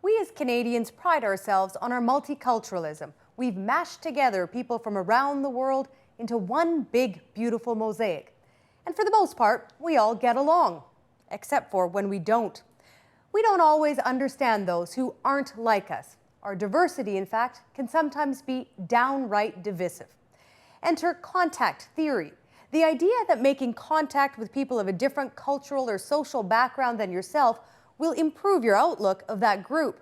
We as Canadians pride ourselves on our multiculturalism. We've mashed together people from around the world into one big, beautiful mosaic. And for the most part, we all get along, except for when we don't. We don't always understand those who aren't like us. Our diversity, in fact, can sometimes be downright divisive. Enter contact theory, the idea that making contact with people of a different cultural or social background than yourself will improve your outlook of that group.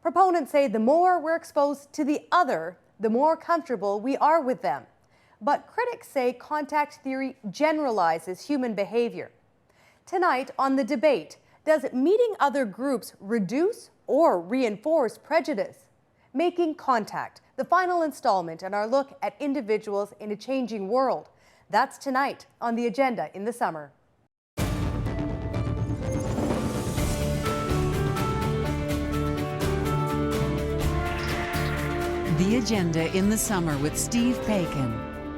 Proponents say the more we're exposed to the other, the more comfortable we are with them. But critics say contact theory generalizes human behavior. Tonight on The Debate, does meeting other groups reduce or reinforce prejudice? Making Contact, the final installment in our look at individuals in a changing world. That's tonight on the agenda in the summer. The Agenda in the Summer with Steve Paikin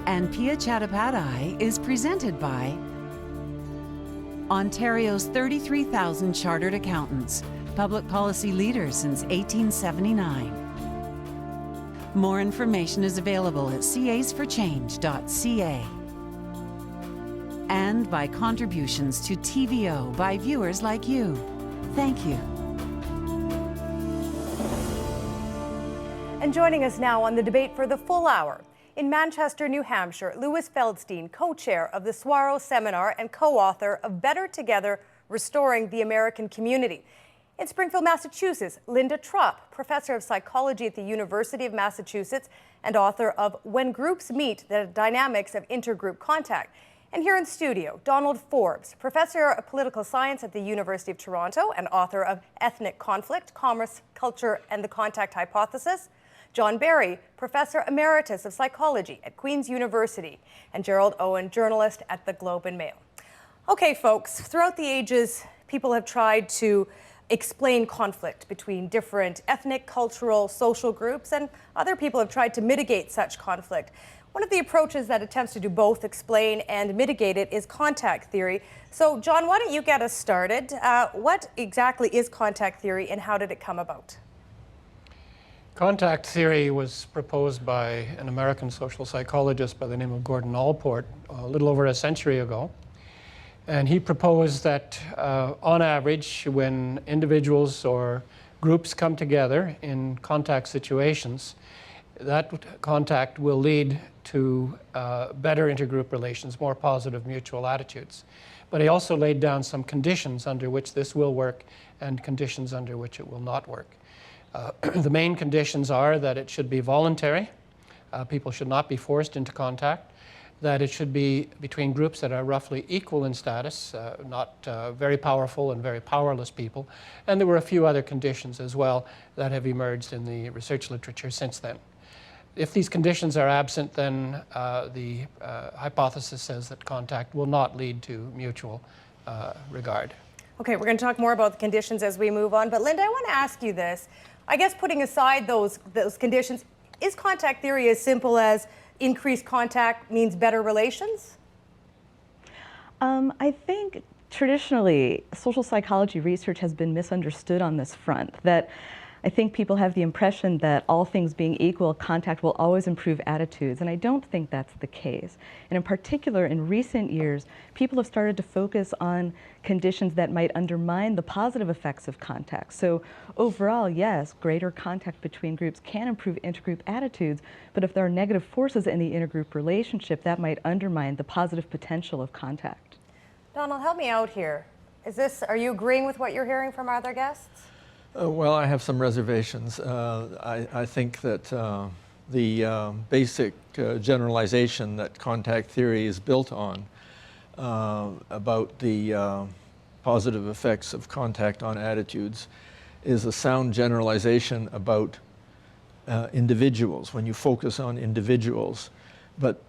and Pia Chattopadhyay is presented by Ontario's 33,000 chartered accountants, public policy leaders since 1879. More information is available at casforchange.ca. And by contributions to TVO by viewers like you. Thank you. And joining us now on The Debate for the full hour, in Manchester, New Hampshire, Louis Feldstein, co-chair of the Saguaro Seminar and co-author of Better Together, Restoring the American Community. In Springfield, Massachusetts, Linda Trupp, professor of psychology at the University of Massachusetts and author of When Groups Meet, the Dynamics of Intergroup Contact. And here in studio, Donald Forbes, professor of political science at the University of Toronto and author of Ethnic Conflict, Commerce, Culture, and the Contact Hypothesis. John Barry, Professor Emeritus of Psychology at Queen's University, and Gerald Owen, journalist at the Globe and Mail. Okay, folks, throughout the ages, people have tried to explain conflict between different ethnic, cultural, social groups, and other people have tried to mitigate such conflict. One of the approaches that attempts to do both explain and mitigate it is contact theory. So, John, why don't you get us started? What exactly is contact theory and how did it come about? Contact theory was proposed by an American social psychologist by the name of Gordon Allport a little over a century ago. And he proposed that on average, when individuals or groups come together in contact situations, that contact will lead to better intergroup relations, more positive mutual attitudes. But he also laid down some conditions under which this will work and conditions under which it will not work. The main conditions are that it should be voluntary. People should not be forced into contact. That it should be between groups that are roughly equal in status, not very powerful and very powerless people. And there were a few other conditions as well that have emerged in the research literature since then. If these conditions are absent, then the hypothesis says that contact will not lead to mutual regard. Okay, we're going to talk more about the conditions as we move on. But Linda, I want to ask you this. I guess putting aside those conditions, is contact theory as simple as increased contact means better relations? I think traditionally social psychology research has been misunderstood on this front, that I think people have the impression that all things being equal, contact will always improve attitudes, and I don't think that's the case. And in particular, in recent years, people have started to focus on conditions that might undermine the positive effects of contact. So overall, yes, greater contact between groups can improve intergroup attitudes, but if there are negative forces in the intergroup relationship, that might undermine the positive potential of contact. Donald, help me out here. Are you agreeing with what you're hearing from our other guests? Well, I have some reservations. I think that the basic generalization that contact theory is built on about the positive effects of contact on attitudes is a sound generalization about individuals, when you focus on individuals. But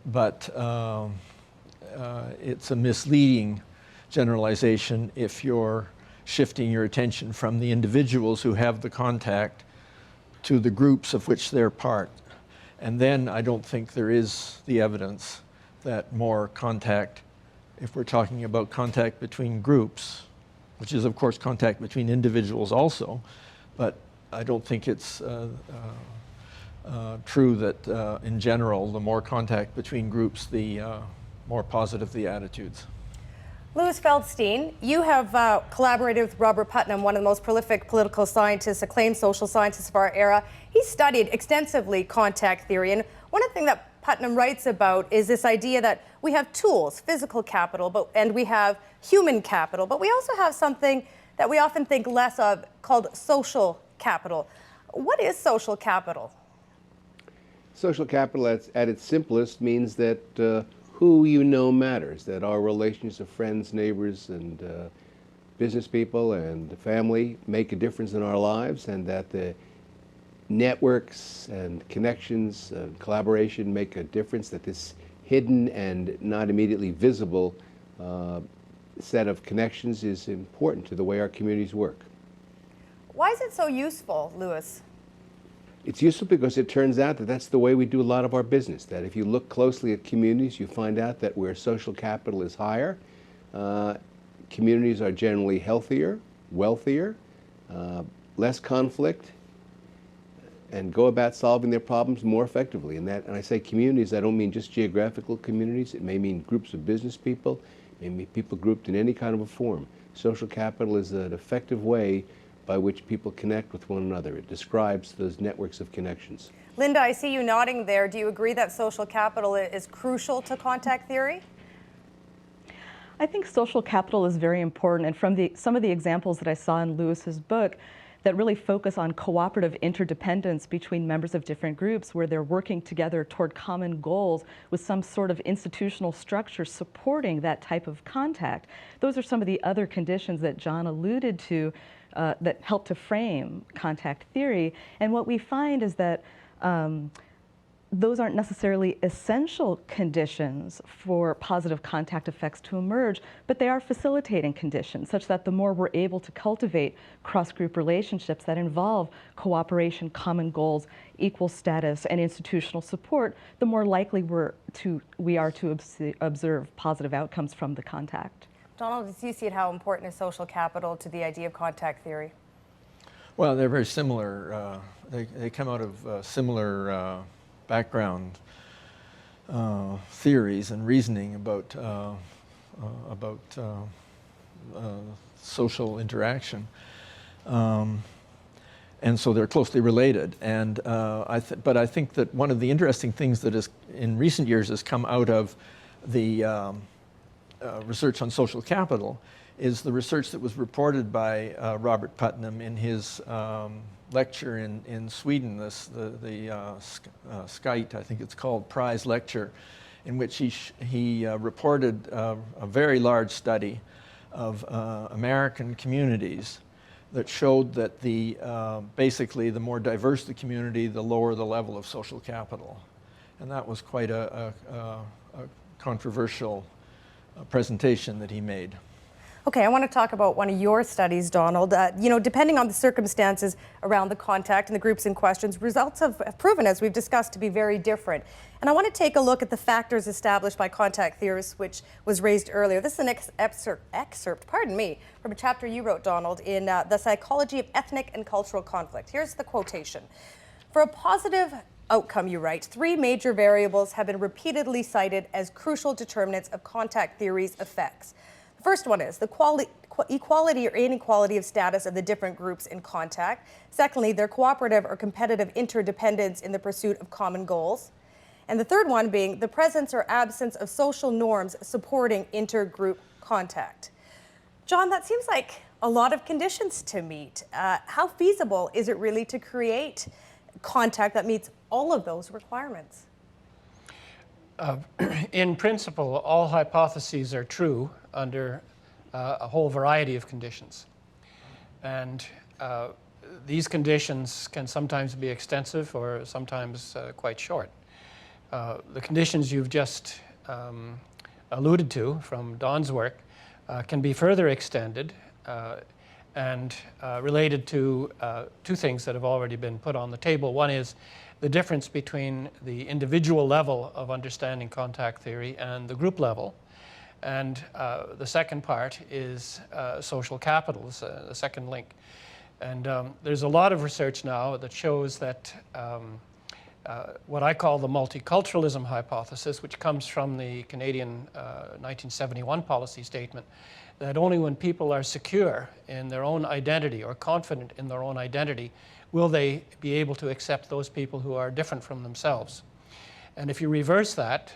it's a misleading generalization if you're shifting your attention from the individuals who have the contact to the groups of which they're part. And then I don't think there is the evidence that more contact, if we're talking about contact between groups, which is of course contact between individuals also, but I don't think it's true that in general, the more contact between groups, the more positive the attitudes. Louis Feldstein, you have collaborated with Robert Putnam, one of the most prolific political scientists, acclaimed social scientists of our era. He studied extensively contact theory, and one of the things that Putnam writes about is this idea that we have tools, physical capital, and we have human capital, but we also have something that we often think less of called social capital. What is social capital? Social capital at its simplest means that who you know matters, that our relations of friends, neighbors, and business people and family make a difference in our lives, and that the networks and connections and collaboration make a difference, that this hidden and not immediately visible set of connections is important to the way our communities work. Why is it so useful, Louis? It's useful because it turns out that that's the way we do a lot of our business, that if you look closely at communities, you find out that where social capital is higher, communities are generally healthier, wealthier, less conflict, and go about solving their problems more effectively. And I say communities, I don't mean just geographical communities. It may mean groups of business people, it may mean people grouped in any kind of a form. Social capital is an effective way by which people connect with one another. It describes those networks of connections. Linda, I see you nodding there. Do you agree that social capital is crucial to contact theory? I think social capital is very important, and from some of the examples that I saw in Lewis's book that really focus on cooperative interdependence between members of different groups where they're working together toward common goals with some sort of institutional structure supporting that type of contact. Those are some of the other conditions that John alluded to that help to frame contact theory. And what we find is that those aren't necessarily essential conditions for positive contact effects to emerge, but they are facilitating conditions such that the more we're able to cultivate cross-group relationships that involve cooperation, common goals, equal status, and institutional support, the more likely we are to observe positive outcomes from the contact. Donald, do you see how important is social capital to the idea of contact theory? Well, they're very similar. They come out of similar background theories and reasoning about social interaction, and so they're closely related. And but I think that one of the interesting things that is in recent years has come out of the research on social capital is the research that was reported by Robert Putnam in his lecture in Sweden, the Skite, I think it's called, prize lecture, in which he reported a very large study of American communities that showed that basically the more diverse the community, the lower the level of social capital. And that was quite a controversial presentation that he made. Okay, I want to talk about one of your studies, Donald. Depending on the circumstances around the contact and the groups in questions, results have proven, as we've discussed, to be very different. And I want to take a look at the factors established by contact theorists, which was raised earlier. This is an excerpt, from a chapter you wrote, Donald, in The Psychology of Ethnic and Cultural Conflict. Here's the quotation. For a positive outcome, you write, 3 major variables have been repeatedly cited as crucial determinants of contact theory's effects. The first one is the equality or inequality of status of the different groups in contact. Secondly, their cooperative or competitive interdependence in the pursuit of common goals. And the third one being the presence or absence of social norms supporting intergroup contact. John, that seems like a lot of conditions to meet. How feasible is it really to create contact that meets all of those requirements? In principle, all hypotheses are true under a whole variety of conditions. And these conditions can sometimes be extensive or sometimes quite short. The conditions you've just alluded to from Don's work can be further extended and related to 2 things that have already been put on the table. One is the difference between the individual level of understanding contact theory and the group level. And the second part is social capitals, the second link. And there's a lot of research now that shows that what I call the multiculturalism hypothesis, which comes from the Canadian 1971 policy statement, that only when people are secure in their own identity or confident in their own identity will they be able to accept those people who are different from themselves. And if you reverse that,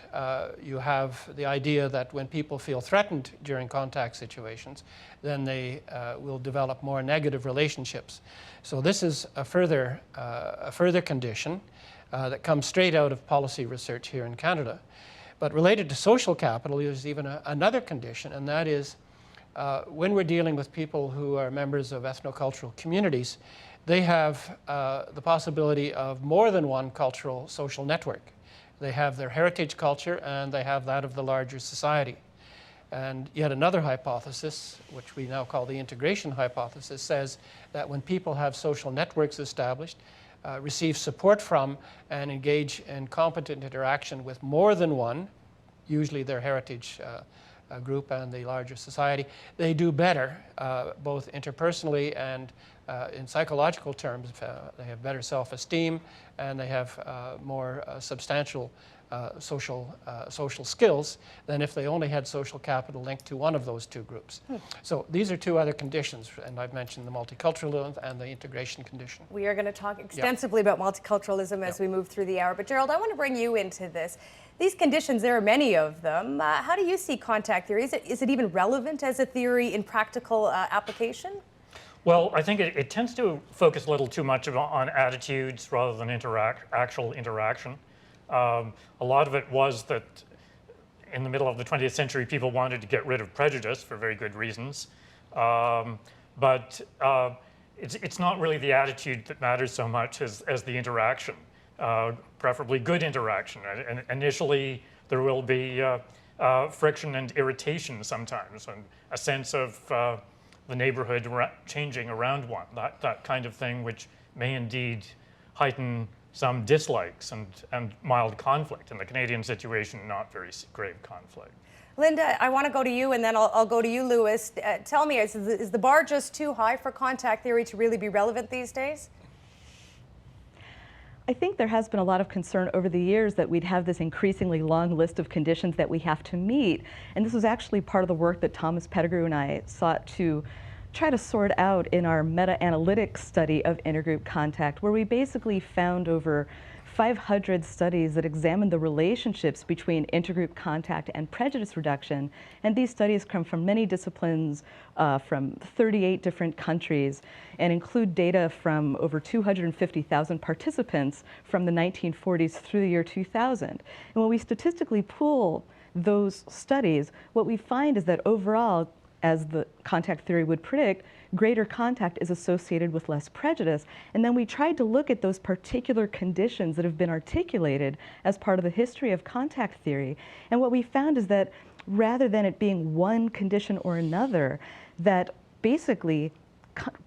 you have the idea that when people feel threatened during contact situations, then they will develop more negative relationships. So this is a further condition that comes straight out of policy research here in Canada. But related to social capital is even another condition, and that is when we're dealing with people who are members of ethnocultural communities, they have the possibility of more than one cultural social network. They have their heritage culture and they have that of the larger society. And yet another hypothesis, which we now call the integration hypothesis, says that when people have social networks established, receive support from and engage in competent interaction with more than one, usually their heritage group and the larger society, they do better, both interpersonally and in psychological terms. They have better self-esteem and they have more substantial social skills than if they only had social capital linked to one of those two groups. So these are two other conditions, and I've mentioned the multiculturalism and the integration condition. We are going to talk extensively about multiculturalism as we move through the hour, but Gerald, I want to bring you into this. These conditions, there are many of them. How do you see contact theory? Is it even relevant as a theory in practical application? Well, I think it tends to focus a little too much on attitudes rather than actual interaction. A lot of it was that in the middle of the 20th century, people wanted to get rid of prejudice for very good reasons. But it's not really the attitude that matters so much as the interaction, preferably good interaction. And initially, there will be friction and irritation sometimes, and a sense of the neighborhood changing around one, that kind of thing, which may indeed heighten some dislikes and mild conflict. In the Canadian situation, not very grave conflict. Linda, I want to go to you, and then I'll go to you, Louis. Tell me, is the bar just too high for contact theory to really be relevant these days? I think there has been a lot of concern over the years that we'd have this increasingly long list of conditions that we have to meet. And this was actually part of the work that Thomas Pettigrew and I sought to try to sort out in our meta-analytics study of intergroup contact, where we basically found over 500 studies that examined the relationships between intergroup contact and prejudice reduction. And these studies come from many disciplines, from 38 different countries, and include data from over 250,000 participants from the 1940s through the year 2000. And when we statistically pool those studies, what we find is that overall, as the contact theory would predict, greater contact is associated with less prejudice. And then we tried to look at those particular conditions that have been articulated as part of the history of contact theory. And what we found is that rather than it being one condition or another, that basically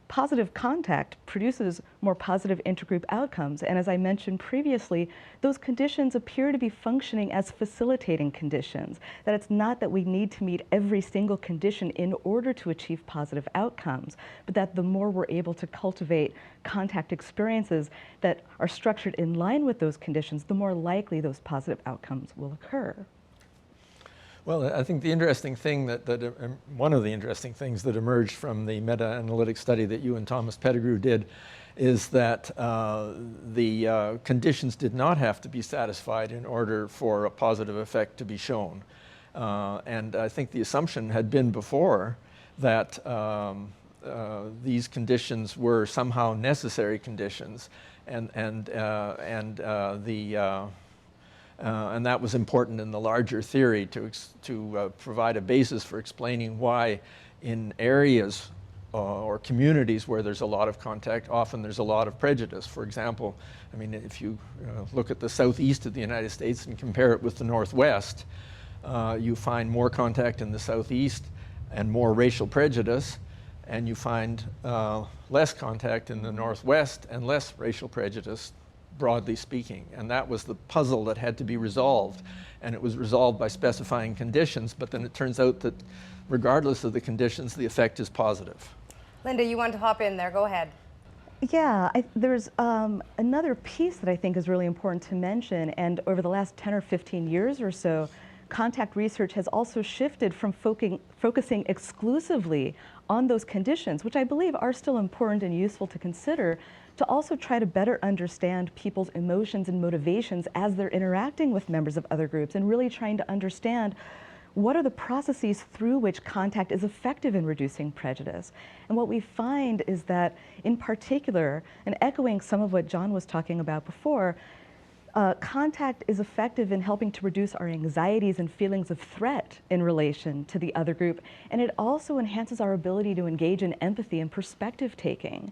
positive contact produces more positive intergroup outcomes. And as I mentioned previously, those conditions appear to be functioning as facilitating conditions. That it's not that we need to meet every single condition in order to achieve positive outcomes, but that the more we're able to cultivate contact experiences that are structured in line with those conditions, the more likely those positive outcomes will occur. Well, I think the interesting thing one of the interesting things that emerged from the meta-analytic study that you and Thomas Pettigrew did is that the conditions did not have to be satisfied in order for a positive effect to be shown. And I think the assumption had been before that these conditions were somehow necessary conditions, and that was important in the larger theory to provide a basis for explaining why in areas or communities where there's a lot of contact, often there's a lot of prejudice. For example, I mean, if you look at the southeast of the United States and compare it with the northwest, you find more contact in the southeast and more racial prejudice, and you find less contact in the northwest and less racial prejudice, broadly speaking. And that was the puzzle that had to be resolved. And it was resolved by specifying conditions, but then it turns out that regardless of the conditions, the effect is positive. Linda, you want to hop in there, go ahead. Yeah, there's another piece that I think is really important to mention, and over the last 10 or 15 years or so, contact research has also shifted from focusing exclusively on those conditions, which I believe are still important and useful to consider, to also try to better understand people's emotions and motivations as they're interacting with members of other groups, and really trying to understand what are the processes through which contact is effective in reducing prejudice. And what we find is that, in particular, and echoing some of what John was talking about before, contact is effective in helping to reduce our anxieties and feelings of threat in relation to the other group. And it also enhances our ability to engage in empathy and perspective taking.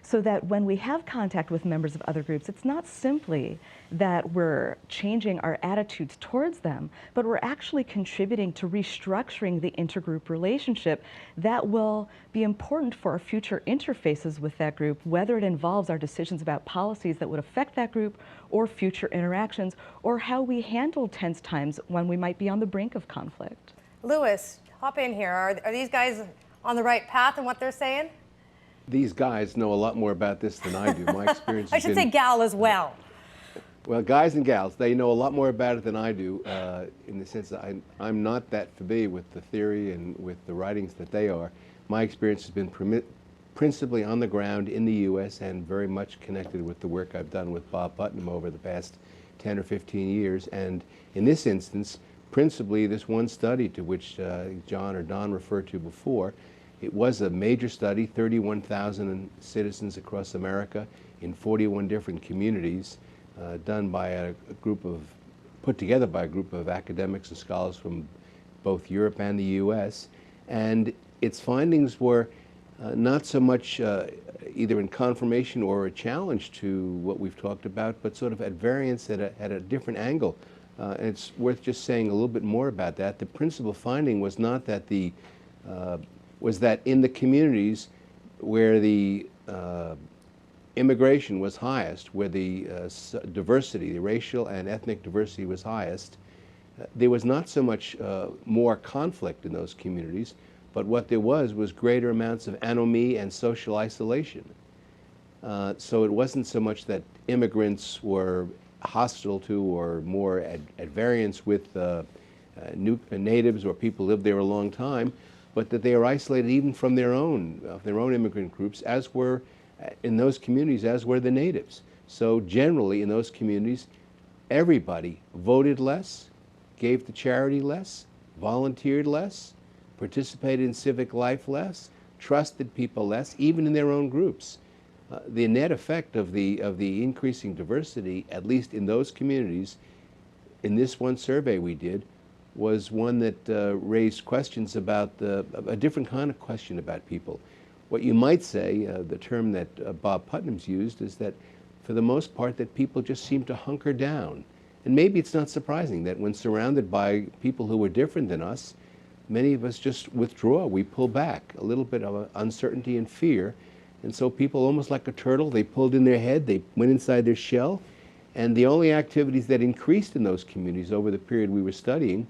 So that when we have contact with members of other groups, it's not simply that we're changing our attitudes towards them, but we're actually contributing to restructuring the intergroup relationship that will be important for our future interfaces with that group, whether it involves our decisions about policies that would affect that group, or future interactions, or how we handle tense times when we might be on the brink of conflict. Lewis, hop in here. Are these guys on the right path in what they're saying? These guys know a lot more about this than I do. My experience I has should been, say gal as well. well, guys and gals, they know a lot more about it than I do, in the sense that I'm not that familiar with the theory and with the writings that they are. My experience has been principally on the ground in the U.S. and very much connected with the work I've done with Bob Putnam over the past 10 or 15 years. And in this instance, principally this one study to which John or Don referred to before. It was a major study, 31,000 citizens across America in 41 different communities, done by a group of, put together by a group of academics and scholars from both Europe and the U.S. And its findings were not so much either in confirmation or a challenge to what we've talked about, but sort of at variance at a different angle. And it's worth just saying a little bit more about that. The principal finding was not that was that in the communities where the immigration was highest, where the diversity, the racial and ethnic diversity was highest, there was not so much more conflict in those communities, but what there was greater amounts of anomie and social isolation. So it wasn't so much that immigrants were hostile to or more at variance with natives or people who lived there a long time, but that they are isolated even from their own immigrant groups, as were in those communities, as were the natives. So generally in those communities, everybody voted less, gave to charity less, volunteered less, participated in civic life less, trusted people less, even in their own groups. The net effect of the increasing diversity, at least in those communities, in this one survey we did, was one that raised questions about a different kind of question about people. What you might say, the term that Bob Putnam's used, is that for the most part that people just seem to hunker down. And maybe it's not surprising that when surrounded by people who are different than us, many of us just withdraw, we pull back, a little bit of uncertainty and fear. And so people, almost like a turtle, they pulled in their head, they went inside their shell, and the only activities that increased in those communities over the period we were studying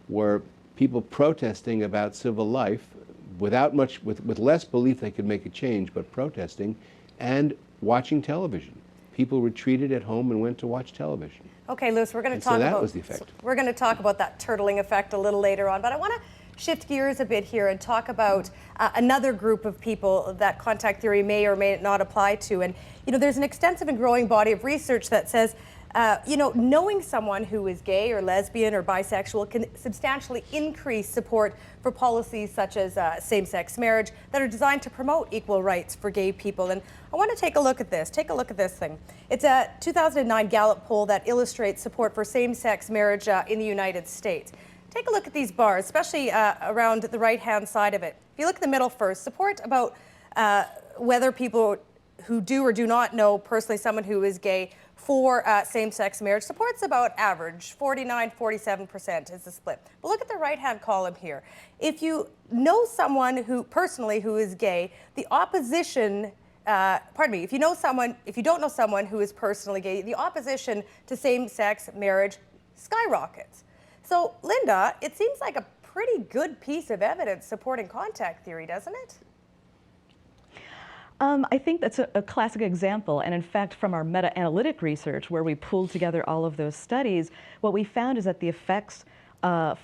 were people protesting about civil life without much, with less belief they could make a change, but protesting, and watching television. People retreated at home and went to watch television. Okay, Lewis, we're going to talk so that about was the effect. We're going to talk about that turtling effect a little later on, but I want to shift gears a bit here and talk about another group of people that contact theory may or may not apply to. And there's an extensive and growing body of research that says knowing someone who is gay or lesbian or bisexual can substantially increase support for policies such as same-sex marriage that are designed to promote equal rights for gay people. And I want to take a look at this. Take a look at this thing. It's a 2009 Gallup poll that illustrates support for same-sex marriage in the United States. Take a look at these bars, especially around the right-hand side of it. If you look at the middle first, support about whether people who do or do not know personally someone who is gay for same-sex marriage, support's about average, 49-47% is the split. But look at the right-hand column here. If you know someone who personally who is gay, the opposition, if you don't know someone who is personally gay, the opposition to same-sex marriage skyrockets. So, Linda, it seems like a pretty good piece of evidence supporting contact theory, doesn't it? I think that's a classic example. And in fact, from our meta-analytic research, where we pulled together all of those studies, what we found is that the effects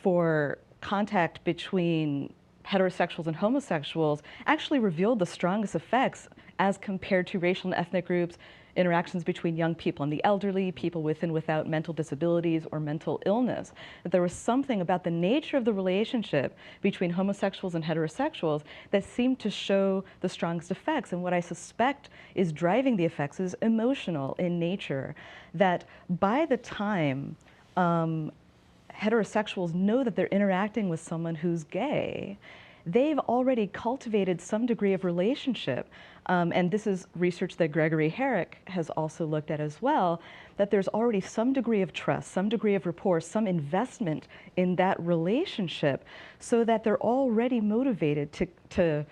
for contact between heterosexuals and homosexuals actually revealed the strongest effects as compared to racial and ethnic groups, interactions between young people and the elderly, people with and without mental disabilities or mental illness. That there was something about the nature of the relationship between homosexuals and heterosexuals that seemed to show the strongest effects. And what I suspect is driving the effects is emotional in nature. That by the time heterosexuals know that they're interacting with someone who's gay, they've already cultivated some degree of relationship. And this is research that Gregory Herrick has also looked at as well, that there's already some degree of trust, some degree of rapport, some investment in that relationship, so that they're already motivated to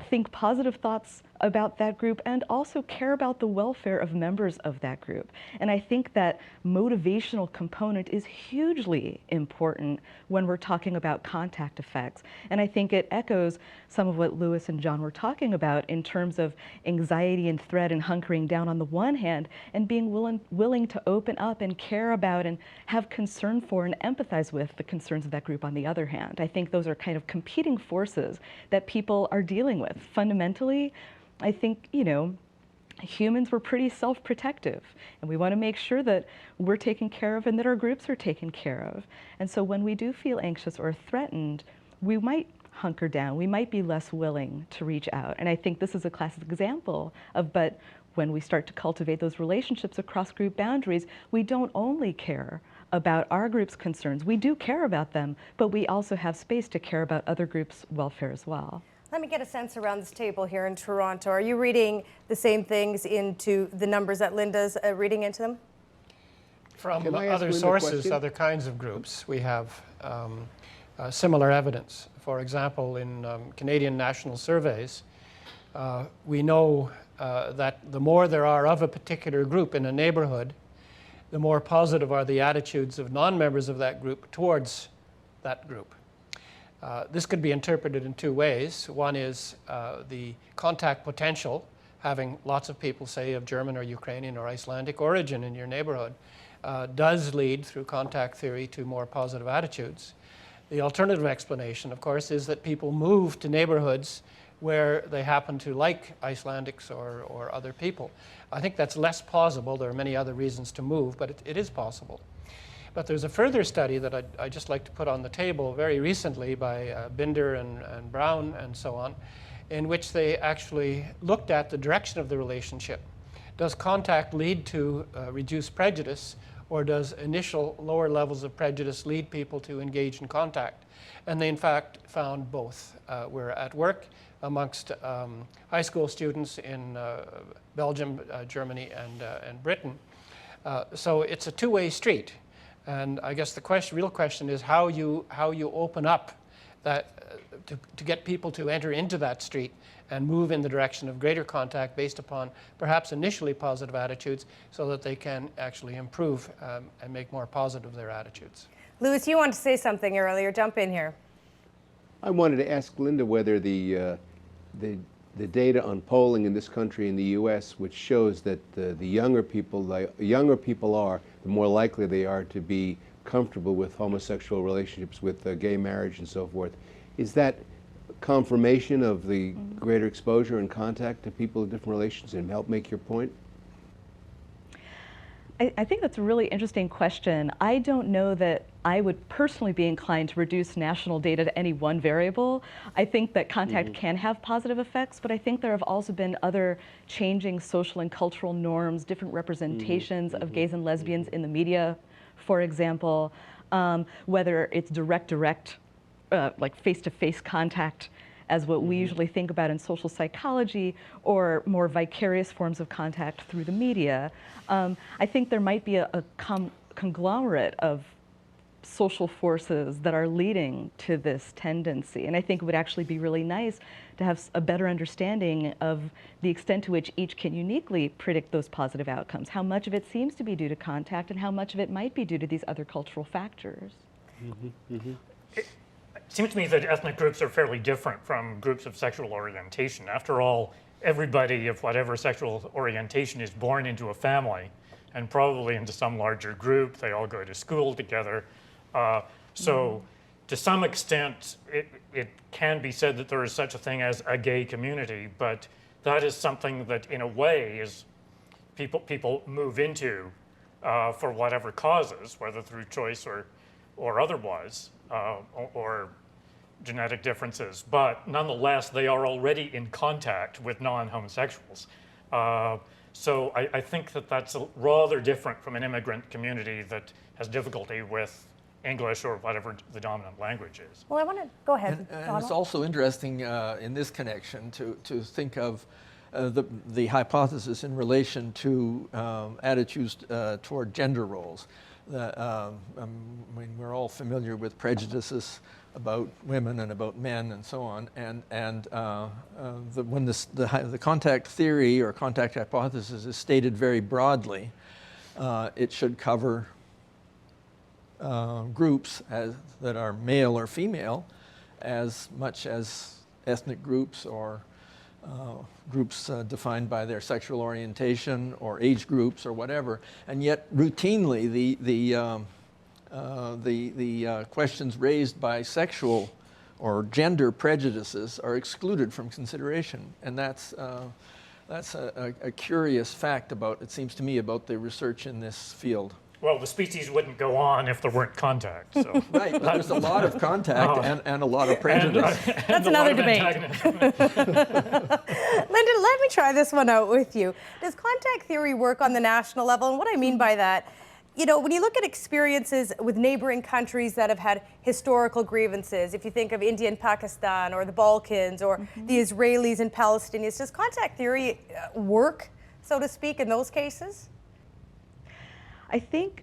think positive thoughts about that group and also care about the welfare of members of that group. And I think that motivational component is hugely important when we're talking about contact effects. And I think it echoes some of what Lewis and John were talking about in terms of anxiety and threat and hunkering down on the one hand, and being willing to open up and care about and have concern for and empathize with the concerns of that group on the other hand. I think those are kind of competing forces that people are dealing with. Fundamentally, I think, humans were pretty self-protective, and we want to make sure that we're taken care of and that our groups are taken care of. And so when we do feel anxious or threatened, we might hunker down, we might be less willing to reach out. And I think this is a classic example of, but when we start to cultivate those relationships across group boundaries, we don't only care about our group's concerns, we do care about them, but we also have space to care about other groups' welfare as well. Let me get a sense around this table here in Toronto. Are you reading the same things into the numbers that Linda's reading into them? From other sources, other kinds of groups, we have similar evidence. For example, in Canadian national surveys, we know that the more there are of a particular group in a neighborhood, the more positive are the attitudes of non-members of that group towards that group. This could be interpreted in two ways. One is the contact potential, having lots of people, say, of German or Ukrainian or Icelandic origin in your neighborhood, does lead through contact theory to more positive attitudes. The alternative explanation, of course, is that people move to neighborhoods where they happen to like Icelandics or other people. I think that's less plausible. There are many other reasons to move, but it is possible. But there's a further study that I'd just like to put on the table very recently by Binder and Brown and so on, in which they actually looked at the direction of the relationship. Does contact lead to reduced prejudice, or does initial lower levels of prejudice lead people to engage in contact? And they in fact found both. We're at work amongst high school students in Belgium, Germany, and Britain. So it's a two-way street. And I guess the real question is how you open up that to get people to enter into that street and move in the direction of greater contact based upon perhaps initially positive attitudes, so that they can actually improve and make more positive their attitudes. Lewis, you wanted to say something earlier. Jump in here. I wanted to ask Linda whether the data on polling in this country in the U.S., which shows that the younger people are, the more likely they are to be comfortable with homosexual relationships, with gay marriage and so forth. Is that confirmation of the greater exposure and contact to people of different relations, and help make your point? I think that's a really interesting question. I don't know that I would personally be inclined to reduce national data to any one variable. I think that contact can have positive effects, but I think there have also been other changing social and cultural norms, different representations of gays and lesbians in the media, for example, whether it's direct, like face-to-face contact, as what we usually think about in social psychology, or more vicarious forms of contact through the media. I think there might be a conglomerate of social forces that are leading to this tendency. And I think it would actually be really nice to have a better understanding of the extent to which each can uniquely predict those positive outcomes, how much of it seems to be due to contact and how much of it might be due to these other cultural factors. It seems to me that ethnic groups are fairly different from groups of sexual orientation. After all, everybody of whatever sexual orientation is born into a family and probably into some larger group. They all go to school together. So to some extent, it can be said that there is such a thing as a gay community, but that is something that in a way is people move into for whatever causes, whether through choice or otherwise, or genetic differences. But nonetheless, they are already in contact with non-homosexuals. So I think that that's rather different from an immigrant community that has difficulty with English or whatever the dominant language is. Well, I want to go ahead. And it's also interesting in this connection to think of the hypothesis in relation to attitudes toward gender roles. I mean, we're all familiar with prejudices about women and about men and so on. And when the contact theory or contact hypothesis is stated very broadly, it should cover groups that are male or female as much as ethnic groups or groups defined by their sexual orientation or age groups or whatever. And yet routinely the questions raised by sexual or gender prejudices are excluded from consideration. And that's a curious fact about, it seems to me, about the research in this field. Well, the species wouldn't go on if there weren't contact. So. Right, but there's a lot of contact and a lot of prejudice. That's another debate. Linda, let me try this one out with you. Does contact theory work on the national level? And what I mean by that, you know, when you look at experiences with neighboring countries that have had historical grievances, if you think of India and Pakistan or the Balkans or the Israelis and Palestinians, does contact theory work, so to speak, in those cases? I think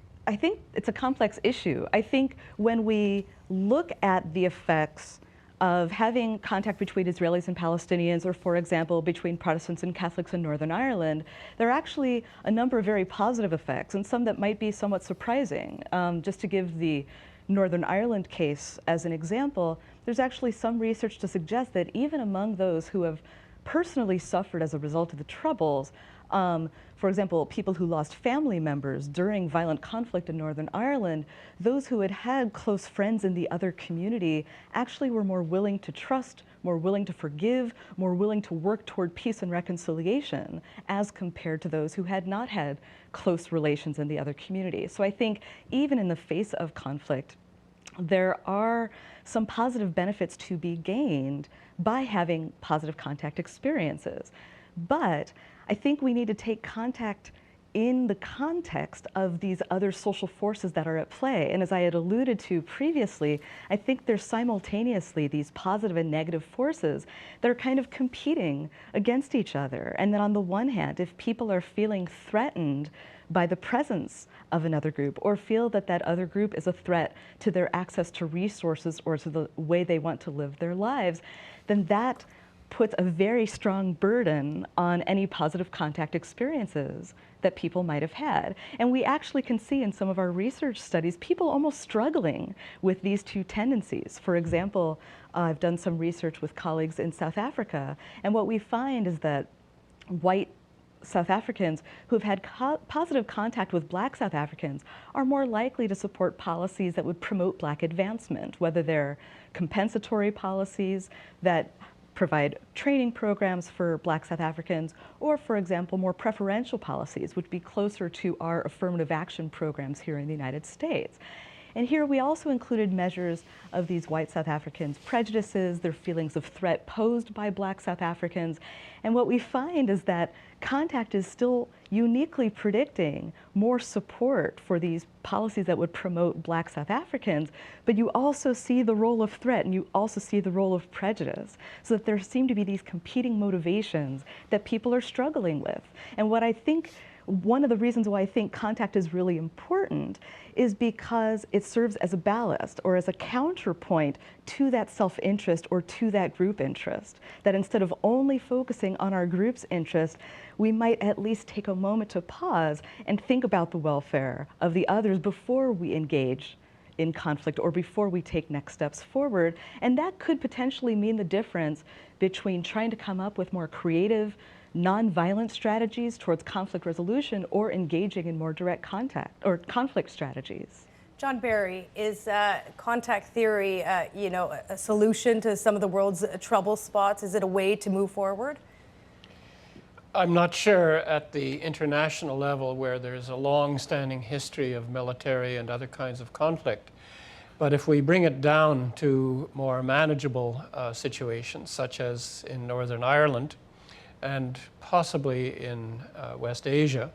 it's a complex issue. I think when we look at the effects of having contact between Israelis and Palestinians, or for example, between Protestants and Catholics in Northern Ireland, there are actually a number of very positive effects and some that might be somewhat surprising. Just to give the Northern Ireland case as an example, there's actually some research to suggest that even among those who have personally suffered as a result of the Troubles, for example, people who lost family members during violent conflict in Northern Ireland, those who had had close friends in the other community actually were more willing to trust, more willing to forgive, more willing to work toward peace and reconciliation as compared to those who had not had close relations in the other community. So I think even in the face of conflict, there are some positive benefits to be gained by having positive contact experiences. But I think we need to take contact in the context of these other social forces that are at play. And as I had alluded to previously, I think there's simultaneously these positive and negative forces that are kind of competing against each other. And then on the one hand, if people are feeling threatened by the presence of another group or feel that that other group is a threat to their access to resources or to the way they want to live their lives, then that puts a very strong burden on any positive contact experiences that people might have had. And we actually can see in some of our research studies people almost struggling with these two tendencies. For example, I've done some research with colleagues in South Africa, and what we find is that white South Africans who've had positive contact with Black South Africans are more likely to support policies that would promote Black advancement, whether they're compensatory policies that provide training programs for Black South Africans, or for example, more preferential policies, which would be closer to our affirmative action programs here in the United States. And here we also included measures of these white South Africans' prejudices, their feelings of threat posed by Black South Africans. And what we find is that contact is still uniquely predicting more support for these policies that would promote Black South Africans, but you also see the role of threat and you also see the role of prejudice, so that there seem to be these competing motivations that people are struggling with. And what I think one of the reasons why I think contact is really important is because it serves as a ballast or as a counterpoint to that self-interest or to that group interest. That instead of only focusing on our group's interest, we might at least take a moment to pause and think about the welfare of the others before we engage in conflict or before we take next steps forward. And that could potentially mean the difference between trying to come up with more creative, non-violent strategies towards conflict resolution or engaging in more direct contact or conflict strategies. John Barry, is contact theory, a solution to some of the world's trouble spots? Is it a way to move forward? I'm not sure at the international level where there's a long-standing history of military and other kinds of conflict. But if we bring it down to more manageable situations, such as in Northern Ireland and possibly in West Asia,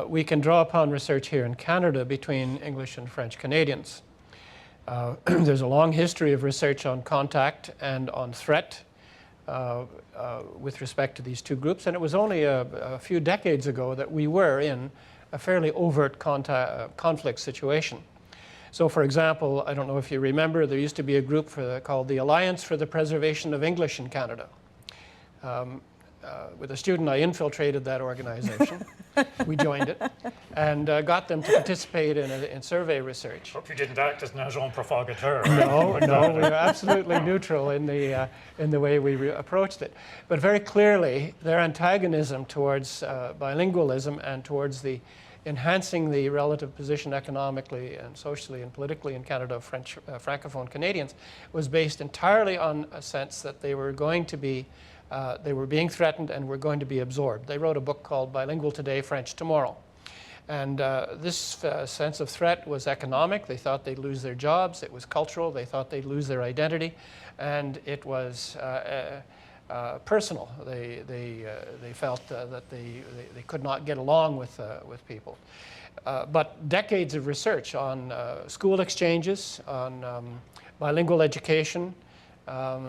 we can draw upon research here in Canada between English and French Canadians. There's a long history of research on contact and on threat with respect to these two groups, and it was only a few decades ago that we were in a fairly overt conflict situation. So, for example, I don't know if you remember, there used to be a group called the Alliance for the Preservation of English in Canada. With a student, I infiltrated that organization. We joined it and got them to participate in survey research. Hope you didn't act as an agent provocateur. No, we were absolutely neutral in the way we approached it. But very clearly, their antagonism towards bilingualism and towards the enhancing the relative position economically and socially and politically in Canada of French Francophone Canadians was based entirely on a sense that they were going to be they were being threatened and were going to be absorbed. They wrote a book called Bilingual Today, French Tomorrow. And this sense of threat was economic. They thought they'd lose their jobs. It was cultural. They thought they'd lose their identity. And it was personal. They felt that they could not get along with people. But decades of research on school exchanges, on bilingual education,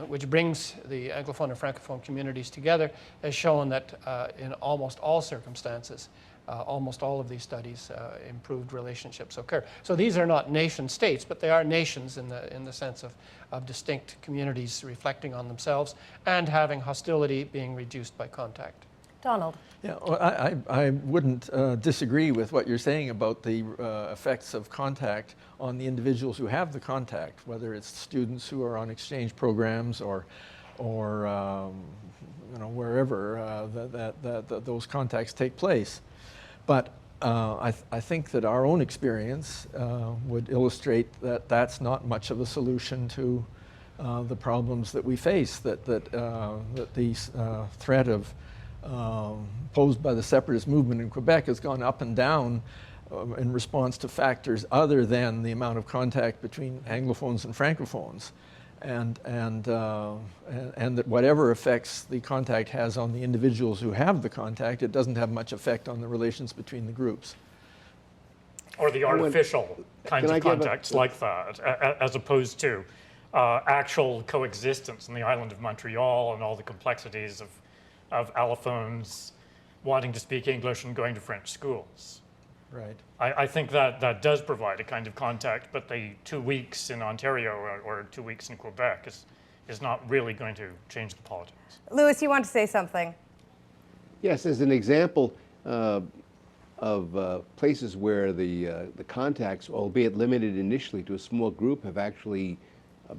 which brings the Anglophone and Francophone communities together, has shown that in almost all circumstances, almost all of these studies, improved relationships occur. So these are not nation states, but they are nations in the sense of distinct communities reflecting on themselves and having hostility being reduced by contact. Donald. Yeah, well, I wouldn't disagree with what you're saying about the effects of contact on the individuals who have the contact, whether it's students who are on exchange programs or wherever those contacts take place. But I think that our own experience would illustrate that that's not much of a solution to the problems that we face, that the threat of posed by the separatist movement in Quebec has gone up and down in response to factors other than the amount of contact between Anglophones and Francophones, and that whatever effects the contact has on the individuals who have the contact, it doesn't have much effect on the relations between the groups. Or the artificial kinds of contacts like that, as opposed to actual coexistence in the island of Montreal and all the complexities of allophones wanting to speak English and going to French schools. Right. I think that does provide a kind of contact, but the 2 weeks in Ontario or 2 weeks in Quebec is not really going to change the politics. Louis, you want to say something? Yes, as an example of places where the contacts, albeit limited initially to a small group, have actually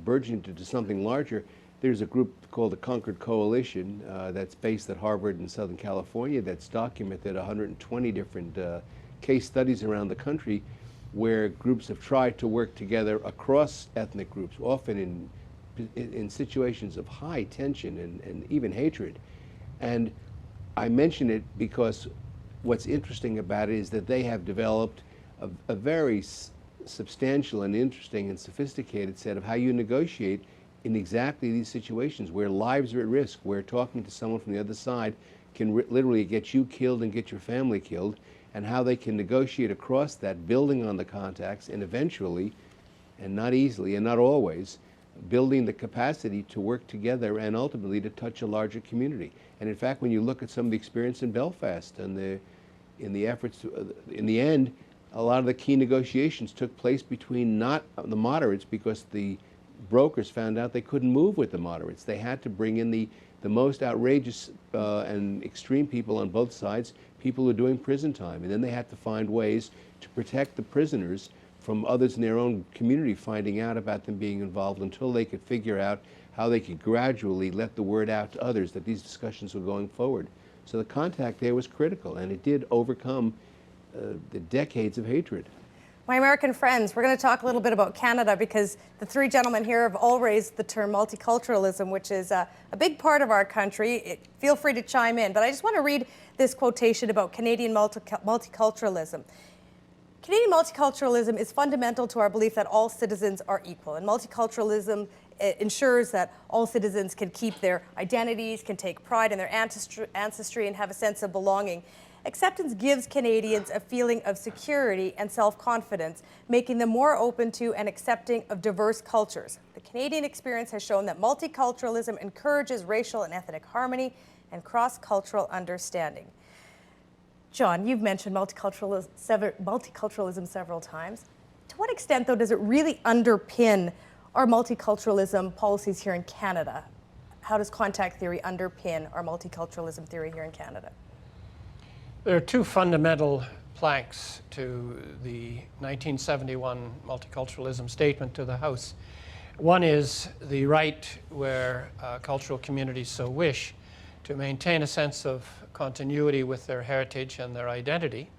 burgeoned into something larger. There's a group called the Concord Coalition that's based at Harvard in Southern California that's documented 120 different case studies around the country where groups have tried to work together across ethnic groups, often in situations of high tension and even hatred. And I mention it because what's interesting about it is that they have developed a very substantial and interesting and sophisticated set of how you negotiate in exactly these situations where lives are at risk, where talking to someone from the other side can literally get you killed and get your family killed, and how they can negotiate across that, building on the contacts, and eventually, and not easily and not always, building the capacity to work together and ultimately to touch a larger community. And in fact, when you look at some of the experience in Belfast and in the efforts to, in the end, a lot of the key negotiations took place between not the moderates, because the brokers found out they couldn't move with the moderates. They had to bring in the most outrageous and extreme people on both sides, people who are doing prison time. And then they had to find ways to protect the prisoners from others in their own community finding out about them being involved until they could figure out how they could gradually let the word out to others that these discussions were going forward. So the contact there was critical, and it did overcome the decades of hatred. My American friends, we're going to talk a little bit about Canada because the three gentlemen here have all raised the term multiculturalism, which is a big part of our country. Feel free to chime in, but I just want to read this quotation about Canadian multiculturalism. Canadian multiculturalism is fundamental to our belief that all citizens are equal, and multiculturalism ensures that all citizens can keep their identities, can take pride in their ancestry, and have a sense of belonging. Acceptance gives Canadians a feeling of security and self-confidence, making them more open to and accepting of diverse cultures. The Canadian experience has shown that multiculturalism encourages racial and ethnic harmony and cross-cultural understanding. John, you've mentioned multiculturalism several times. To what extent, though, does it really underpin our multiculturalism policies here in Canada? How does contact theory underpin our multiculturalism theory here in Canada? There are two fundamental planks to the 1971 multiculturalism statement to the House. One is the right, where cultural communities so wish, to maintain a sense of continuity with their heritage and their identity.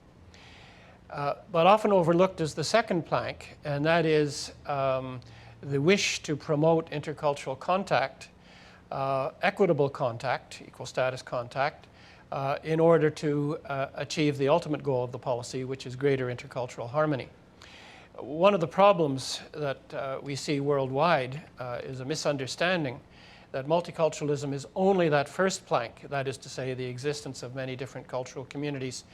But often overlooked is the second plank, and that is the wish to promote intercultural contact, equitable contact, equal status contact, in order to achieve the ultimate goal of the policy, which is greater intercultural harmony. One of the problems that we see worldwide is a misunderstanding that multiculturalism is only that first plank, that is to say, the existence of many different cultural communities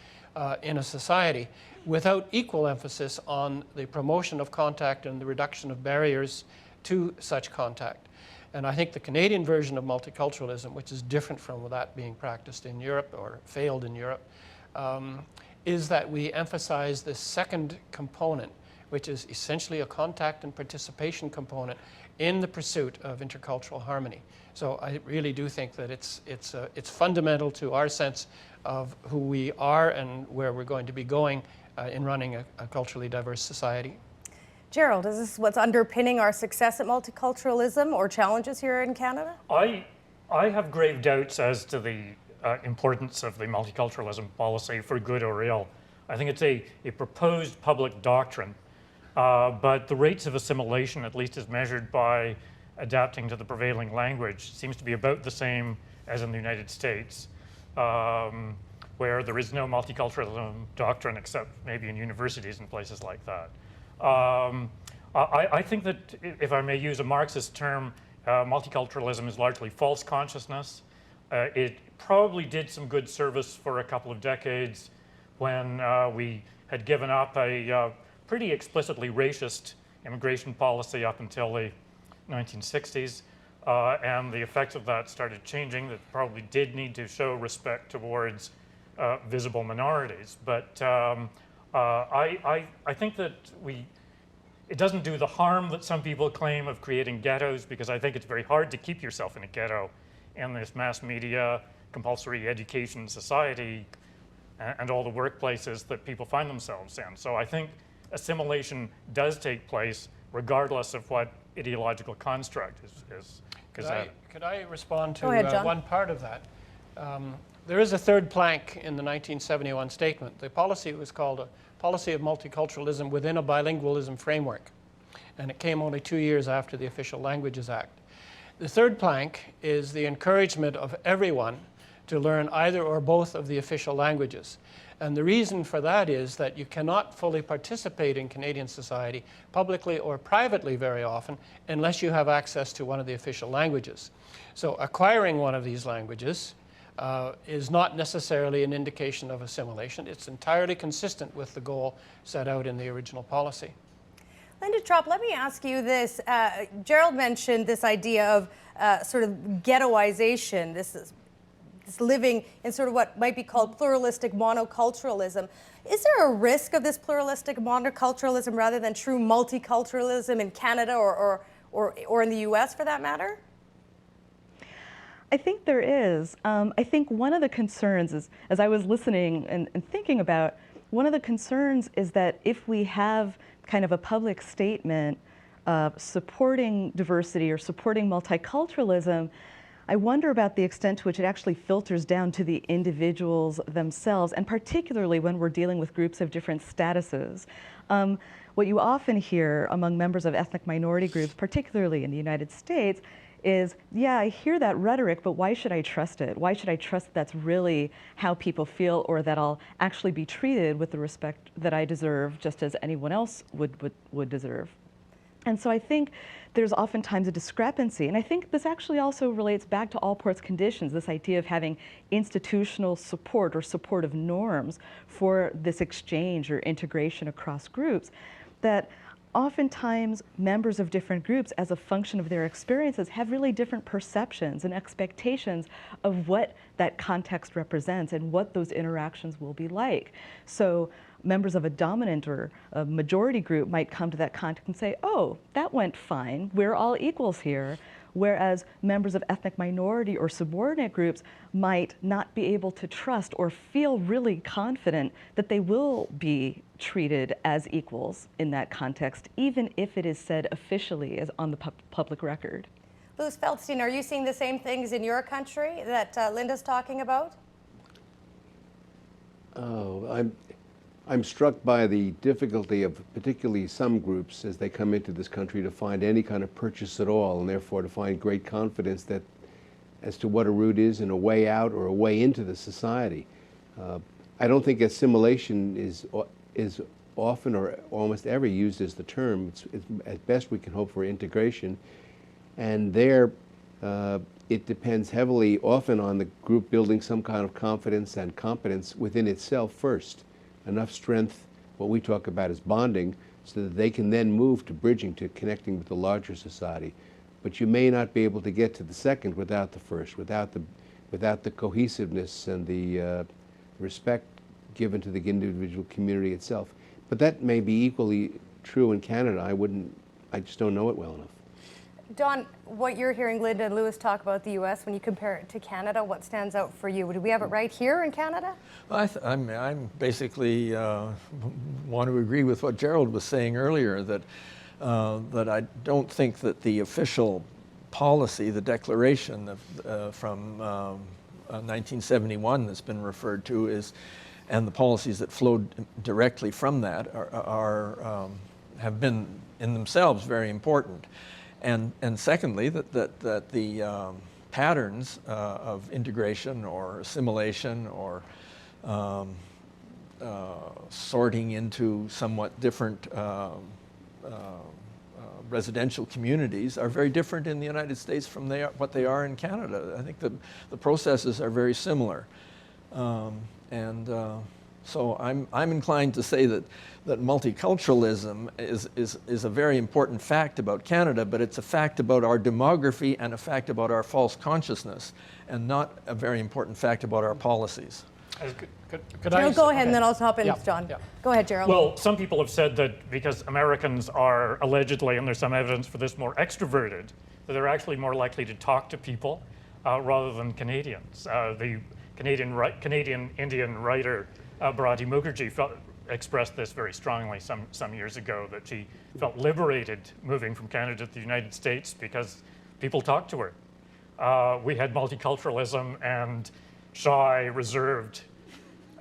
in a society, without equal emphasis on the promotion of contact and the reduction of barriers to such contact. And I think the Canadian version of multiculturalism, which is different from that being practiced in Europe or failed in Europe, is that we emphasize this second component, which is essentially a contact and participation component in the pursuit of intercultural harmony. So I really do think that it's fundamental to our sense of who we are and where we're going to be going in running a culturally diverse society. Gerald, is this what's underpinning our success at multiculturalism or challenges here in Canada? I have grave doubts as to the importance of the multiculturalism policy for good or ill. I think it's a proposed public doctrine, but the rates of assimilation, at least as measured by adapting to the prevailing language, seems to be about the same as in the United States, where there is no multiculturalism doctrine except maybe in universities and places like that. I think that, if I may use a Marxist term, multiculturalism is largely false consciousness. It probably did some good service for a couple of decades when we had given up a pretty explicitly racist immigration policy up until the 1960s, and the effects of that started changing. That probably did need to show respect towards visible minorities, but I think that it doesn't do the harm that some people claim of creating ghettos, because I think it's very hard to keep yourself in a ghetto in this mass media, compulsory education society, and all the workplaces that people find themselves in. So I think assimilation does take place regardless of what ideological construct is. Could I respond to Go ahead, John. one part of that? There is a third plank in the 1971 statement. The policy was called a policy of multiculturalism within a bilingualism framework, and it came only 2 years after the Official Languages Act. The third plank is the encouragement of everyone to learn either or both of the official languages. And the reason for that is that you cannot fully participate in Canadian society, publicly or privately very often, unless you have access to one of the official languages. So acquiring one of these languages is not necessarily an indication of assimilation. It's entirely consistent with the goal set out in the original policy. Linda Trop, let me ask you this. Gerald mentioned this idea of sort of ghettoization, this living in sort of what might be called pluralistic monoculturalism. Is there a risk of this pluralistic monoculturalism rather than true multiculturalism in Canada or in the US for that matter? I think there is. I think one of the concerns is, as I was listening and thinking about one of the concerns is that if we have kind of a public statement supporting diversity or supporting multiculturalism, I wonder about the extent to which it actually filters down to the individuals themselves, and particularly when we're dealing with groups of different statuses. What you often hear among members of ethnic minority groups, particularly in the United States, is, yeah, I hear that rhetoric, but why should I trust it? Why should I trust that's really how people feel, or that I'll actually be treated with the respect that I deserve, just as anyone else would deserve? And so I think there's oftentimes a discrepancy. And I think this actually also relates back to Allport's conditions, this idea of having institutional support or supportive norms for this exchange or integration across groups, that oftentimes members of different groups, as a function of their experiences, have really different perceptions and expectations of what that context represents and what those interactions will be like. So members of a dominant or a majority group might come to that context and say, oh, that went fine, we're all equals here. Whereas members of ethnic minority or subordinate groups might not be able to trust or feel really confident that they will be treated as equals in that context, even if it is said officially as on the public record. Louis Feldstein, are you seeing the same things in your country that Linda's talking about? Oh, I'm struck by the difficulty of particularly some groups as they come into this country to find any kind of purchase at all, and therefore to find great confidence that as to what a route is and a way out or a way into the society. I don't think assimilation is often or almost ever used as the term. It's at best we can hope for integration, and there it depends heavily often on the group building some kind of confidence and competence within itself first. Enough strength, what we talk about as bonding, so that they can then move to bridging, to connecting with the larger society. But you may not be able to get to the second without the first, without the cohesiveness and the respect given to the individual community itself. But that may be equally true in Canada. I just don't know it well enough. Don, what you're hearing Linda and Louis talk about the U.S., when you compare it to Canada, what stands out for you? Do we have it right here in Canada? Well, I'm basically want to agree with what Gerald was saying earlier, that I don't think that the official policy, the declaration from 1971 that's been referred to, and the policies that flowed directly from that have been in themselves very important. And secondly, that the patterns of integration or assimilation or sorting into somewhat different residential communities are very different in the United States from what they are in Canada. I think the processes are very similar. So I'm inclined to say that multiculturalism is a very important fact about Canada, but it's a fact about our demography and a fact about our false consciousness, and not a very important fact about our policies. Could Gerald, go ahead, okay. and then I'll hop in, Yeah, John. yeah. Go ahead, Gerald. Well, some people have said that because Americans are allegedly, and there's some evidence for this, more extroverted, that they're actually more likely to talk to people rather than Canadians. The Canadian Indian writer Bharati Mukherjee expressed this very strongly some years ago, that she felt liberated moving from Canada to the United States because people talked to her. We had multiculturalism and shy, reserved,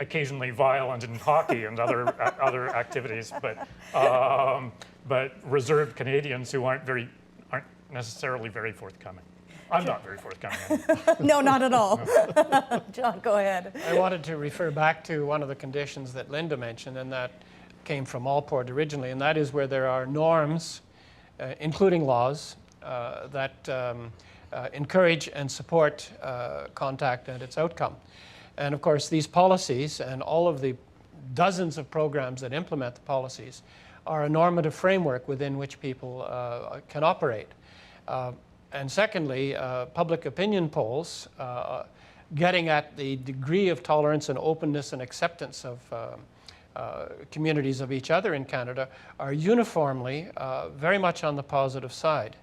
occasionally violent in hockey and other activities, but reserved Canadians who aren't necessarily very forthcoming. I'm not very forthcoming. No, not at all. John, go ahead. I wanted to refer back to one of the conditions that Linda mentioned, and that came from Allport originally, and that is where there are norms, including laws, that encourage and support contact and its outcome. And of course, these policies and all of the dozens of programs that implement the policies are a normative framework within which people can operate. And secondly, public opinion polls getting at the degree of tolerance and openness and acceptance of communities of each other in Canada are uniformly very much on the positive side.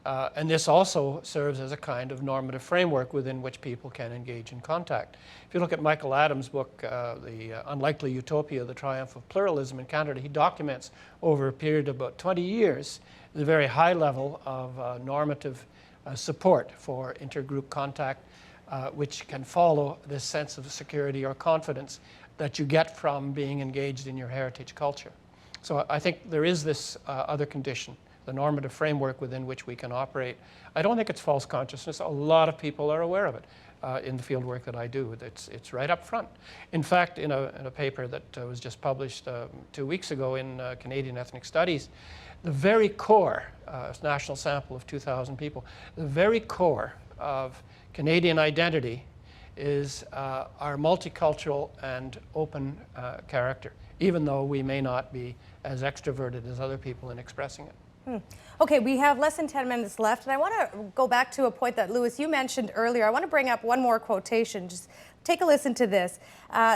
And this also serves as a kind of normative framework within which people can engage in contact. If you look at Michael Adams' book, The Unlikely Utopia, The Triumph of Pluralism in Canada, he documents over a period of about 20 years the very high level of normative support for intergroup contact, which can follow this sense of security or confidence that you get from being engaged in your heritage culture. So I think there is this other condition, the normative framework within which we can operate. I don't think it's false consciousness. A lot of people are aware of it in the field work that I do. It's right up front. In fact, in a paper that was just published 2 weeks ago in Canadian Ethnic Studies, the very core, national sample of 2,000 people, the very core of Canadian identity is our multicultural and open character, even though we may not be as extroverted as other people in expressing it. Okay, we have less than 10 minutes left, and I want to go back to a point that, Louis, you mentioned earlier. I want to bring up one more quotation. Just take a listen to this.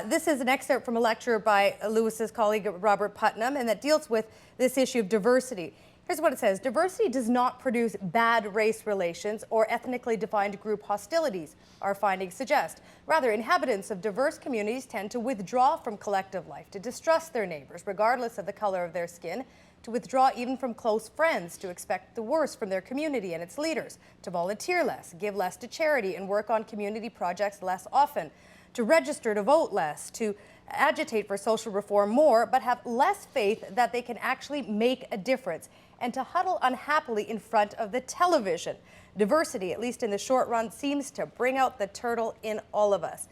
This is an excerpt from a lecture by Louis's colleague, Robert Putnam, and that deals with this issue of diversity. Here's what it says. Diversity does not produce bad race relations or ethnically defined group hostilities, our findings suggest. Rather, inhabitants of diverse communities tend to withdraw from collective life, to distrust their neighbors, regardless of the color of their skin, to withdraw even from close friends, to expect the worst from their community and its leaders, to volunteer less, give less to charity, and work on community projects less often, to register to vote less, to agitate for social reform more, but have less faith that they can actually make a difference, and to huddle unhappily in front of the television. Diversity, at least in the short run, seems to bring out the turtle in all of us.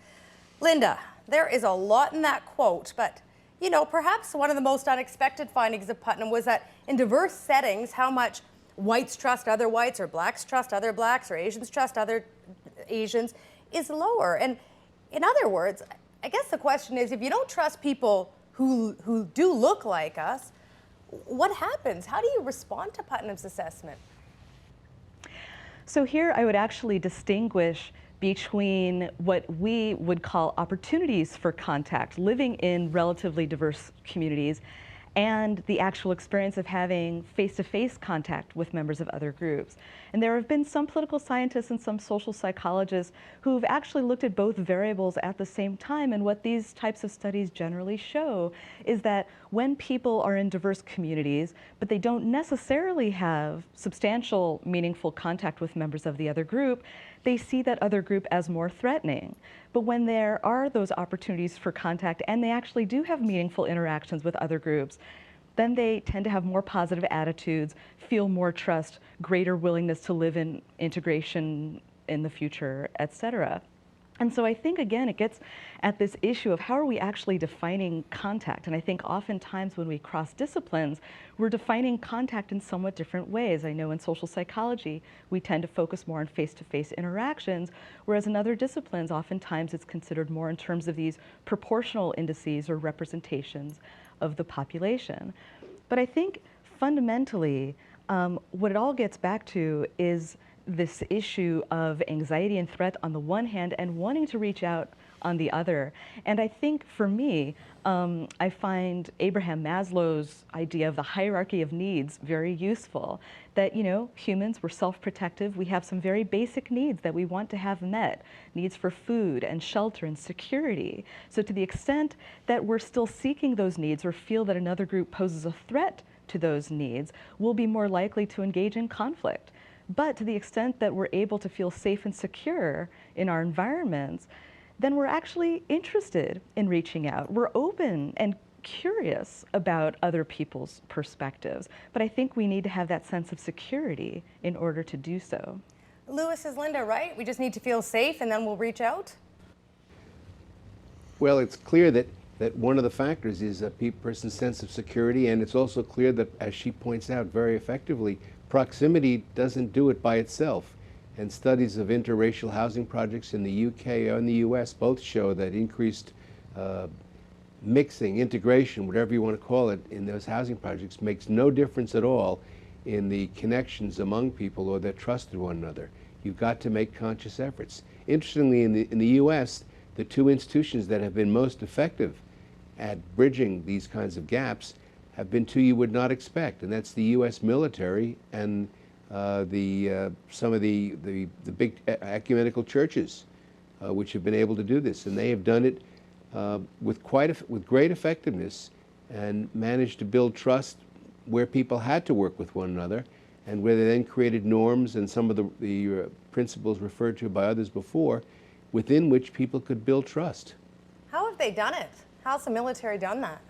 Linda, there is a lot in that quote, but you know, perhaps one of the most unexpected findings of Putnam was that in diverse settings, how much whites trust other whites, or blacks trust other blacks, or Asians trust other Asians is lower. And in other words, I guess the question is, if you don't trust people who do look like us, what happens? How do you respond to Putnam's assessment? So here I would actually distinguish between what we would call opportunities for contact, living in relatively diverse communities, and the actual experience of having face-to-face contact with members of other groups. And there have been some political scientists and some social psychologists who've actually looked at both variables at the same time, and what these types of studies generally show is that when people are in diverse communities, but they don't necessarily have substantial, meaningful contact with members of the other group, they see that other group as more threatening. But when there are those opportunities for contact and they actually do have meaningful interactions with other groups, then they tend to have more positive attitudes, feel more trust, greater willingness to live in integration in the future, etc. And so I think, again, it gets at this issue of how are we actually defining contact? And I think oftentimes when we cross disciplines, we're defining contact in somewhat different ways. I know in social psychology, we tend to focus more on face-to-face interactions, whereas in other disciplines, oftentimes it's considered more in terms of these proportional indices or representations of the population. But I think fundamentally, what it all gets back to is this issue of anxiety and threat on the one hand and wanting to reach out on the other. And I think for me, I find Abraham Maslow's idea of the hierarchy of needs very useful. That, you know, humans, we're self-protective. We have some very basic needs that we want to have met. Needs for food and shelter and security. So to the extent that we're still seeking those needs or feel that another group poses a threat to those needs, we'll be more likely to engage in conflict. But to the extent that we're able to feel safe and secure in our environments, then we're actually interested in reaching out. We're open and curious about other people's perspectives. But I think we need to have that sense of security in order to do so. Louis, is Linda right? We just need to feel safe and then we'll reach out? Well, it's clear that one of the factors is a person's sense of security, and it's also clear that, as she points out very effectively, proximity doesn't do it by itself. And studies of interracial housing projects in the UK and the US both show that increased mixing, integration, whatever you want to call it, in those housing projects makes no difference at all in the connections among people or their trust in one another. You've got to make conscious efforts. Interestingly, in the US, the two institutions that have been most effective at bridging these kinds of gaps have been two you would not expect, and that's the US military and some of the big ecumenical churches, which have been able to do this, and they have done it with great effectiveness, and managed to build trust where people had to work with one another, and where they then created norms and some of the principles referred to by others before, within which people could build trust. How have they done it? How's the military done that?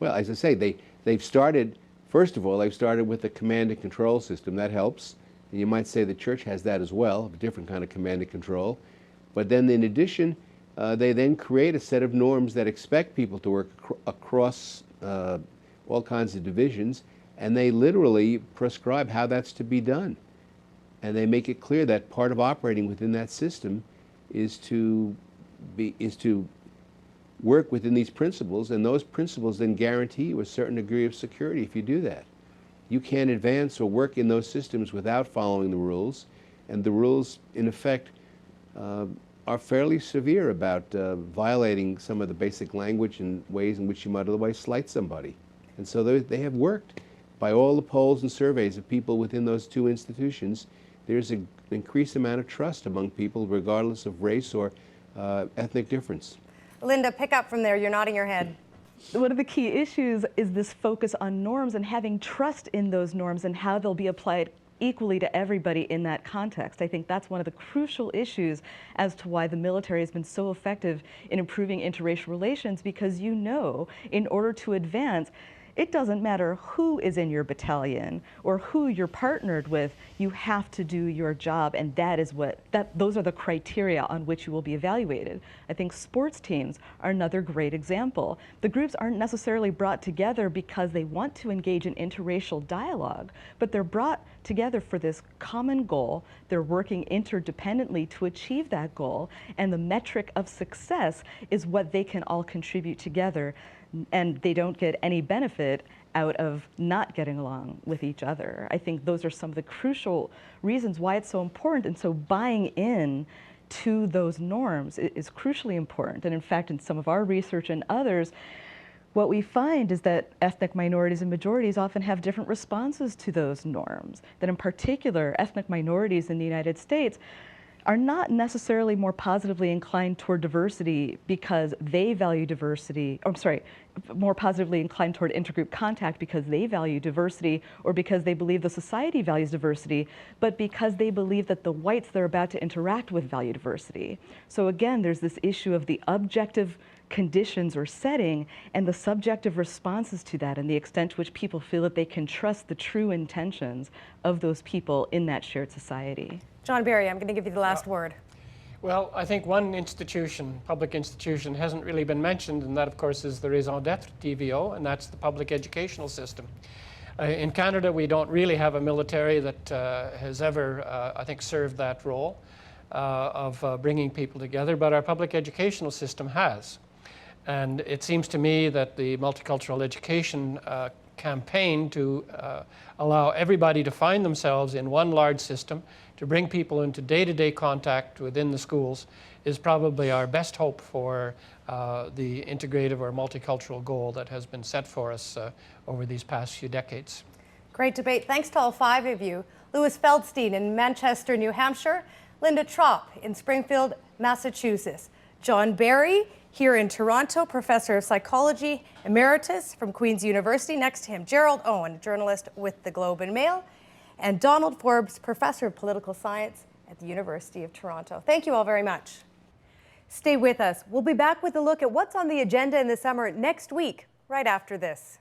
Well, as I say, they've started, first of all, they've started with a command and control system. That helps. And you might say the church has that as well, a different kind of command and control. But then in addition, they then create a set of norms that expect people to work across all kinds of divisions, and they literally prescribe how that's to be done. And they make it clear that part of operating within that system is to work within these principles, and those principles then guarantee you a certain degree of security if you do that. You can't advance or work in those systems without following the rules, and the rules, in effect, are fairly severe about violating some of the basic language and ways in which you might otherwise slight somebody. And so they have worked. By all the polls and surveys of people within those two institutions, there's an increased amount of trust among people regardless of race or ethnic difference. Linda, pick up from there. You're nodding your head. One of the key issues is this focus on norms and having trust in those norms and how they'll be applied equally to everybody in that context. I think that's one of the crucial issues as to why the military has been so effective in improving interracial relations, because you know, in order to advance, it doesn't matter who is in your battalion or who you're partnered with, you have to do your job, and those are the criteria on which you will be evaluated. I think sports teams are another great example. The groups aren't necessarily brought together because they want to engage in interracial dialogue, but they're brought together for this common goal. They're working interdependently to achieve that goal, and the metric of success is what they can all contribute together, and they don't get any benefit out of not getting along with each other. I think those are some of the crucial reasons why it's so important, and so buying in to those norms is crucially important. And in fact, in some of our research and others, what we find is that ethnic minorities and majorities often have different responses to those norms. That in particular, ethnic minorities in the United States are not necessarily more positively inclined toward diversity because they value diversity, more positively inclined toward intergroup contact because they value diversity, or because they believe the society values diversity, but because they believe that the whites they're about to interact with value diversity. So again, there's this issue of the objective conditions or setting and the subjective responses to that, and the extent to which people feel that they can trust the true intentions of those people in that shared society. John Barry, I'm going to give you the last word. Well, I think one institution, public institution, hasn't really been mentioned, and that, of course, is the raison d'etre TVO, and that's the public educational system. In Canada, we don't really have a military that has ever, I think, served that role of bringing people together, but our public educational system has. And it seems to me that the multicultural education campaign to allow everybody to find themselves in one large system, to bring people into day-to-day contact within the schools, is probably our best hope for the integrative or multicultural goal that has been set for us over these past few decades. Great debate. Thanks to all five of you. Louis Feldstein in Manchester, New Hampshire, Linda Trop in Springfield, Massachusetts, John Barry here in Toronto, Professor of Psychology Emeritus from Queen's University. Next to him, Gerald Owen, journalist with the Globe and Mail, and Donald Forbes, Professor of Political Science at the University of Toronto. Thank you all very much. Stay with us. We'll be back with a look at what's on the agenda in the summer next week, right after this.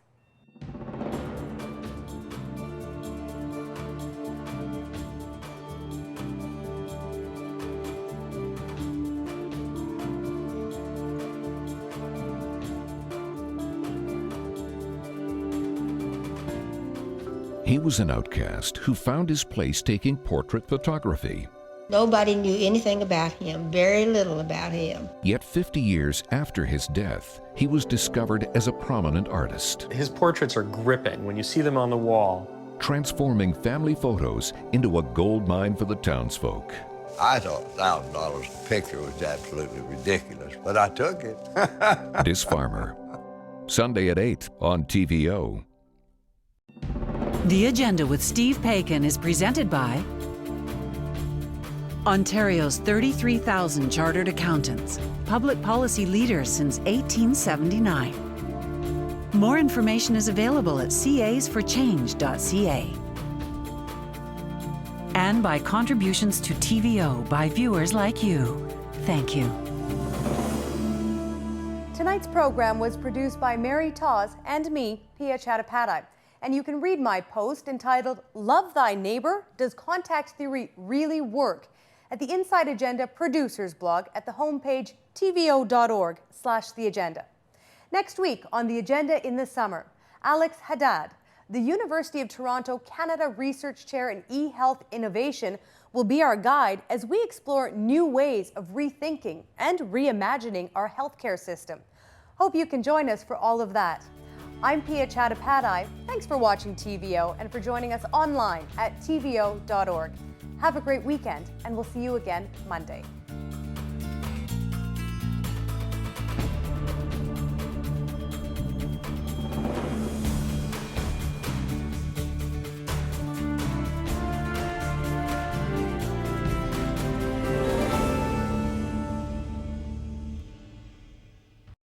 He was an outcast who found his place taking portrait photography. Nobody knew anything about him, very little about him. Yet 50 years after his death, he was discovered as a prominent artist. His portraits are gripping when you see them on the wall. Transforming family photos into a gold mine for the townsfolk. I thought $1,000 a picture was absolutely ridiculous, but I took it. This Farmer. Sunday at 8 on TVO. The Agenda with Steve Paikin is presented by Ontario's 33,000 chartered accountants, public policy leaders since 1879. More information is available at casforchange.ca. And by contributions to TVO by viewers like you. Thank you. Tonight's program was produced by Mary Tawes and me, Pia Chattopadhyay. And you can read my post entitled, Love Thy Neighbor, Does Contact Theory Really Work? At the Inside Agenda producers blog at the homepage tvo.org/theagenda. Next week on The Agenda in the Summer, Alex Haddad, the University of Toronto Canada Research Chair in e-health innovation, will be our guide as we explore new ways of rethinking and reimagining our healthcare system. Hope you can join us for all of that. I'm Pia Chattopadhyay. Thanks for watching TVO and for joining us online at tvo.org. Have a great weekend, and we'll see you again Monday.